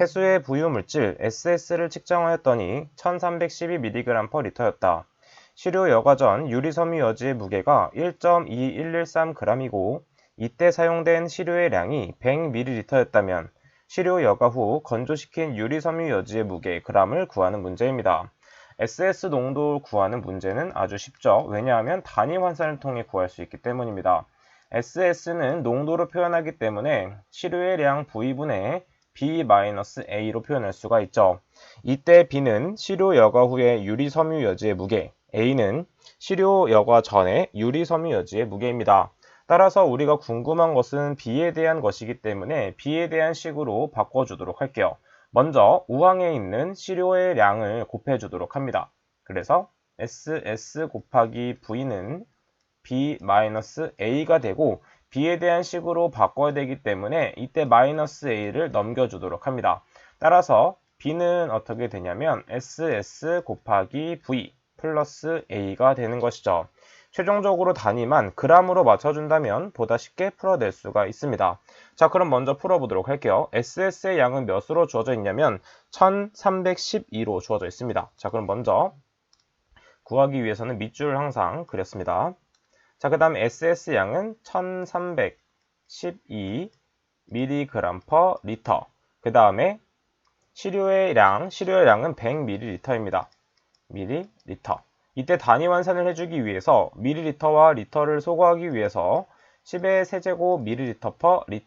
폐수의 부유물질 SS를 측정하였더니 1312mg/L였다. 시료 여과전 유리섬유여지의 무게가 1.2113g이고 이때 사용된 시료의 량이 100ml였다면 시료 여과 후 건조시킨 유리섬유여지의 무게 g을 구하는 문제입니다. SS 농도 구하는 문제는 아주 쉽죠. 왜냐하면 단위 환산을 통해 구할 수 있기 때문입니다. SS는 농도로 표현하기 때문에 시료의 량 V분의 B-A로 표현할 수가 있죠. 이때 B는 시료 여과 후의 유리섬유여지의 무게, A는 시료 여과 전의 유리섬유여지의 무게입니다. 따라서 우리가 궁금한 것은 B에 대한 것이기 때문에 B에 대한 식으로 바꿔주도록 할게요. 먼저 우항에 있는 시료의 량을 곱해주도록 합니다. 그래서 SS 곱하기 V는 B-A가 되고 B에 대한 식으로 바꿔야 되기 때문에 이때 마이너스 A를 넘겨주도록 합니다. 따라서 B는 어떻게 되냐면 SS 곱하기 V 플러스 A가 되는 것이죠. 최종적으로 단위만 g으로 맞춰준다면 보다 쉽게 풀어낼 수가 있습니다. 자, 그럼 먼저 풀어보도록 할게요. SS의 양은 몇으로 주어져 있냐면 1312로 주어져 있습니다. 자, 그럼 먼저 구하기 위해서는 밑줄을 항상 그렸습니다. 자, 그 다음에 SS 양은 1312mg/L. 그 다음에 시료의 양은 100ml입니다. ml. 이때 단위 환산을 해주기 위해서 ml와 리터를 소거하기 위해서 10의 세제곱 ml/L.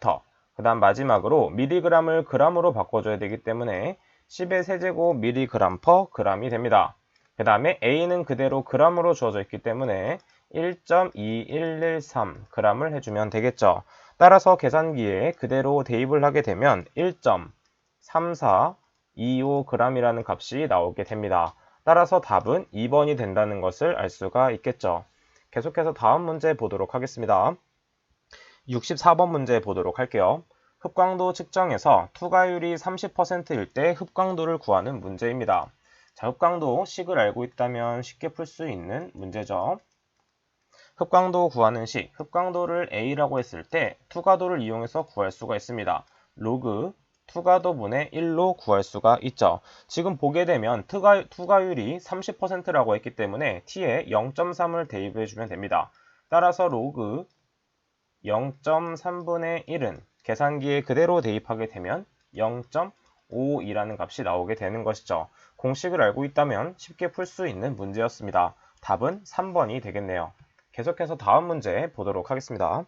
그 다음 마지막으로 mg을 g으로 바꿔줘야 되기 때문에 10의 세제곱 mg/g이 됩니다. 그 다음에 A는 그대로 g으로 주어져 있기 때문에 1.2113g을 해주면 되겠죠. 따라서 계산기에 그대로 대입을 하게 되면 1.3425g이라는 값이 나오게 됩니다. 따라서 답은 2번이 된다는 것을 알 수가 있겠죠. 계속해서 다음 문제 보도록 하겠습니다. 64번 문제 보도록 할게요. 흡광도 측정에서 투과율이 30%일 때 흡광도를 구하는 문제입니다. 자, 흡광도 식을 알고 있다면 쉽게 풀 수 있는 문제죠. 흡광도 구하는 식, 흡광도를 A라고 했을 때 투과도를 이용해서 구할 수가 있습니다. 로그 투과도분의 1로 구할 수가 있죠. 지금 보게 되면 투과율이 30%라고 했기 때문에 t에 0.3을 대입해주면 됩니다. 따라서 로그 0.3분의 1은 계산기에 그대로 대입하게 되면 0.52라는 값이 나오게 되는 것이죠. 공식을 알고 있다면 쉽게 풀 수 있는 문제였습니다. 답은 3번이 되겠네요. 계속해서 다음 문제 보도록 하겠습니다.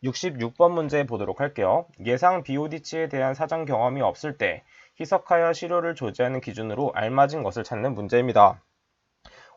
66번 문제 보도록 할게요. 예상 BOD치에 대한 사전 경험이 없을 때 희석하여 시료를 조제하는 기준으로 알맞은 것을 찾는 문제입니다.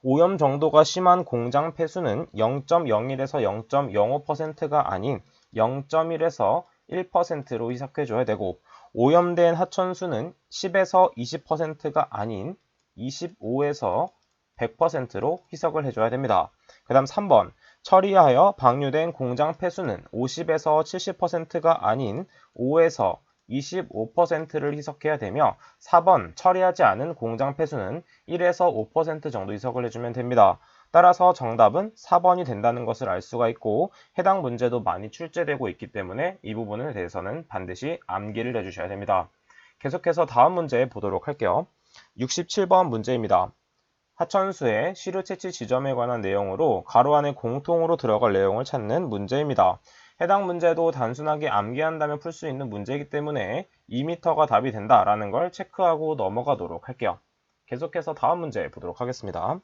오염 정도가 심한 공장 폐수는 0.01에서 0.05%가 아닌 0.1에서 1%로 희석해줘야 되고 오염된 하천수는 10에서 20%가 아닌 25에서 100%로 희석을 해줘야 됩니다. 그 다음 3번 처리하여 방류된 공장 폐수는 50에서 70%가 아닌 5에서 25%를 희석해야 되며 4번 처리하지 않은 공장 폐수는 1에서 5% 정도 희석을 해주면 됩니다. 따라서 정답은 4번이 된다는 것을 알 수가 있고 해당 문제도 많이 출제되고 있기 때문에 이 부분에 대해서는 반드시 암기를 해주셔야 됩니다. 계속해서 다음 문제 보도록 할게요. 67번 문제입니다. 하천수의 시료 채취 지점에 관한 내용으로 가로 안에 공통으로 들어갈 내용을 찾는 문제입니다. 해당 문제도 단순하게 암기한다면 풀 수 있는 문제이기 때문에 2m가 답이 된다라는 걸 체크하고 넘어가도록 할게요. 계속해서 다음 문제 보도록 하겠습니다.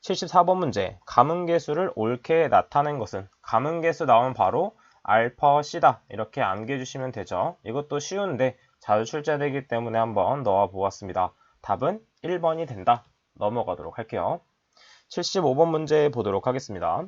74번 문제, 감응계수를 옳게 나타낸 것은 감응계수 나오면 바로 알파 C다 이렇게 암기해 주시면 되죠. 이것도 쉬운데 자주 출제되기 때문에 한번 넣어 보았습니다. 답은 1번이 된다. 넘어가도록 할게요. 75번 문제 보도록 하겠습니다.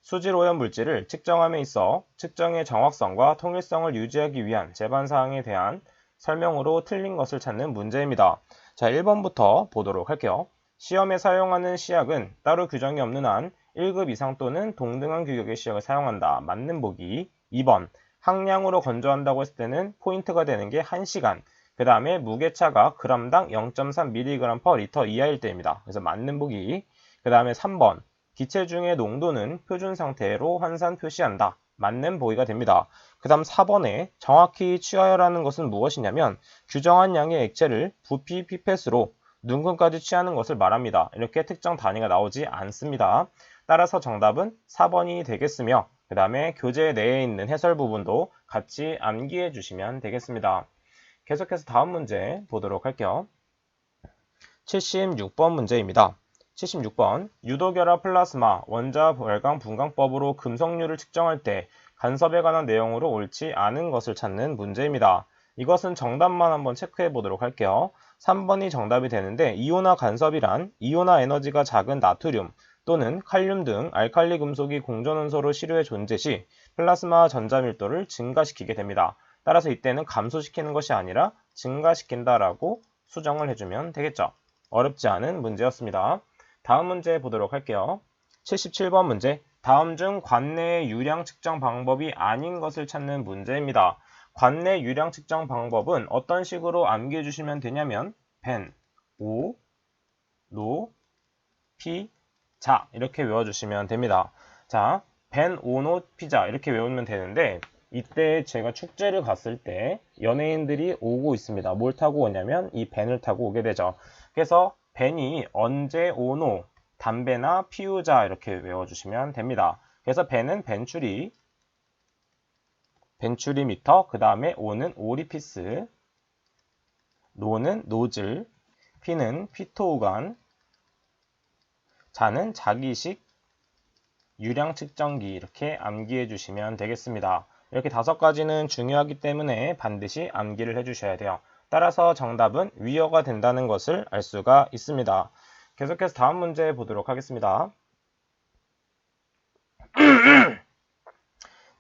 수질 오염 물질을 측정함에 있어 측정의 정확성과 통일성을 유지하기 위한 제반사항에 대한 설명으로 틀린 것을 찾는 문제입니다. 자, 1번부터 보도록 할게요. 시험에 사용하는 시약은 따로 규정이 없는 한 1급 이상 또는 동등한 규격의 시약을 사용한다. 맞는 보기. 2번 항량으로 건조한다고 했을 때는 포인트가 되는 게 1시간. 그 다음에 무게차가 g당 0.3mg/L 이하일 때입니다. 그래서 맞는 보기. 그 다음에 3번 기체 중의 농도는 표준 상태로 환산 표시한다. 맞는 보기가 됩니다. 그 다음 4번에 정확히 취하여라는 것은 무엇이냐면 규정한 양의 액체를 부피 피펫으로 눈금까지 취하는 것을 말합니다. 이렇게 특정 단위가 나오지 않습니다. 따라서 정답은 4번이 되겠으며 그 다음에 교재 내에 있는 해설 부분도 같이 암기해 주시면 되겠습니다. 계속해서 다음 문제 보도록 할게요. 76번 문제입니다. 76번 유도결합 플라스마 원자 발광 분광법으로 금속률을 측정할 때 간섭에 관한 내용으로 옳지 않은 것을 찾는 문제입니다. 이것은 정답만 한번 체크해 보도록 할게요. 3번이 정답이 되는데 이온화 간섭이란 이온화 에너지가 작은 나트륨 또는 칼륨 등 알칼리 금속이 공존원소로 시료에 존재 시 플라스마 전자밀도를 증가시키게 됩니다. 따라서 이때는 감소시키는 것이 아니라 증가시킨다라고 수정을 해주면 되겠죠. 어렵지 않은 문제였습니다. 다음 문제 보도록 할게요. 77번 문제. 다음 중 관내의 유량 측정 방법이 아닌 것을 찾는 문제입니다. 관내 유량 측정 방법은 어떤 식으로 암기해 주시면 되냐면 벤, 오, 노, 피, 자 이렇게 외워주시면 됩니다. 자, 벤, 오, 노, 피자 이렇게 외우면 되는데 이때 제가 축제를 갔을 때 연예인들이 오고 있습니다. 뭘 타고 오냐면 이 벤을 타고 오게 되죠. 그래서 벤이 언제 오노, 담배나 피우자 이렇게 외워주시면 됩니다. 그래서 벤은 벤츄리미터, 그 다음에 오는 오리피스, 노는 노즐, 피는 피토우간, 자는 자기식 유량 측정기 이렇게 암기해 주시면 되겠습니다. 이렇게 5가지는 중요하기 때문에 반드시 암기를 해주셔야 돼요. 따라서 정답은 위어가 된다는 것을 알 수가 있습니다. 계속해서 다음 문제 보도록 하겠습니다.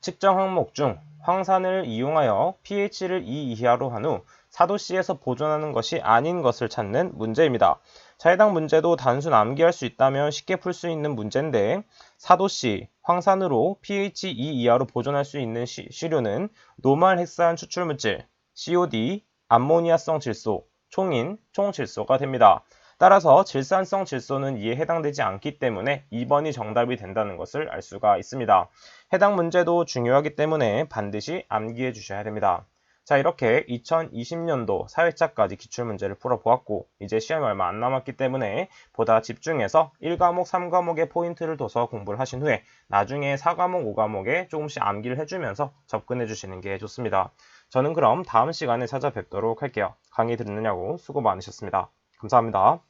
측정 항목 중 황산을 이용하여 pH를 2 이하로 한 후 4도씨에서 보존하는 것이 아닌 것을 찾는 문제입니다. 자, 해당 문제도 단순 암기할 수 있다면 쉽게 풀 수 있는 문제인데 4도씨 황산으로 pH 2 이하로 보존할 수 있는 시료는 노말 헥산 추출물질 COD, 암모니아성 질소, 총인, 총질소가 됩니다. 따라서 질산성 질소는 이에 해당되지 않기 때문에 2번이 정답이 된다는 것을 알 수가 있습니다. 해당 문제도 중요하기 때문에 반드시 암기해 주셔야 됩니다. 자, 이렇게 2020년도 사회차까지 기출문제를 풀어보았고 이제 시험이 얼마 안 남았기 때문에 보다 집중해서 1과목, 3과목에 포인트를 둬서 공부를 하신 후에 나중에 4과목, 5과목에 조금씩 암기를 해주면서 접근해 주시는 게 좋습니다. 저는 그럼 다음 시간에 찾아뵙도록 할게요. 강의 들으느냐고 수고 많으셨습니다. 감사합니다.